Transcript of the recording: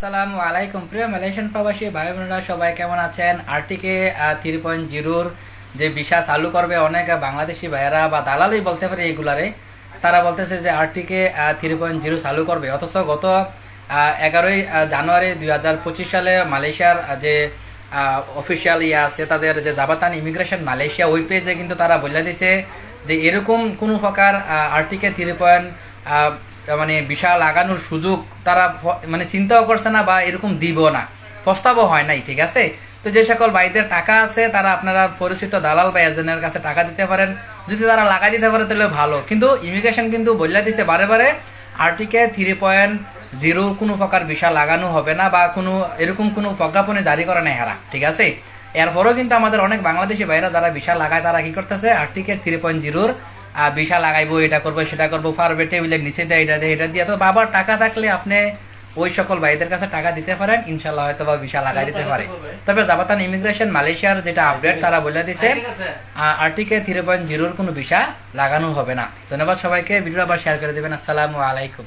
আসসালামু আলাইকুম প্রিয় মালয়েশিয়ান প্রবাসী ভাই বোনেরা সবাই কেমন আছেন। আরটিকে 3.0 যে ভিসা চালু করবে অনেক বাংলাদেশি ভাইয়েরা বা দালালই বলতে পারে এগুলারে, তারা বলতেছে যে আরটিকে 3.0 চালু করবে, অথচ গত 11ই জানুয়ারি 2025 সালে মালয়েশিয়ার যে অফিসিয়াল আছে তাদের যে জাবাতান ইমিগ্রেশন মালয়েশিয়া ওই পেজে কিন্তু তারা বলে দিছে যে এরকম কোনো প্রকার আরটিকে 3. মানে ভিসা লাগানোর সুযোগ তারা মানে চিন্তাও করছে না বা এরকম দিব না, প্রস্তাবও হয় নাই। ঠিক আছে, তো যে সকল ভাইদের টাকা আছে তারা আপনারা পরিচিত দালাল বা এজেন্টের কাছে টাকা দিতে পারেন, যদি তারা লাগাই দিতে পারে তাহলে ভালো। কিন্তু ইমিগ্রেশন কিন্তু বলে দিছে বারে বারে আরটিকে 3.0 কোনো প্রকার ভিসা লাগানো হবে না বা কোনো এরকম কোনো প্রজ্ঞাপনে জারি করে নাই হারা। ঠিক আছে, এরপরেও কিন্তু আমাদের অনেক বাংলাদেশি ভাইরা যারা ভিসা লাগায় তারা কি করতেছে আরটিকে 3.0 ভিসা লাগাইবো, এটা করবো সেটা করবো, পারবে টেবিলের নিচে দেয় এটা দিয়ে এটা দিয়ে। তো বাবার টাকা থাকলে আপনি ওই সকল ভাইদের কাছে টাকা দিতে পারেন, ইনশাল্লাহ হয়তো বা ভিসা লাগাই দিতে পারে। তবে জাবাতান ইমিগ্রেশন মালয়েশিয়ার যেটা আপডেট তারা বলে দিছে আরটিকে 3.0 কোনো ভিসা লাগানো হবে না। ধন্যবাদ সবাইকে, ভিডিও আবার শেয়ার করে দেবেন। আসসালামু আলাইকুম।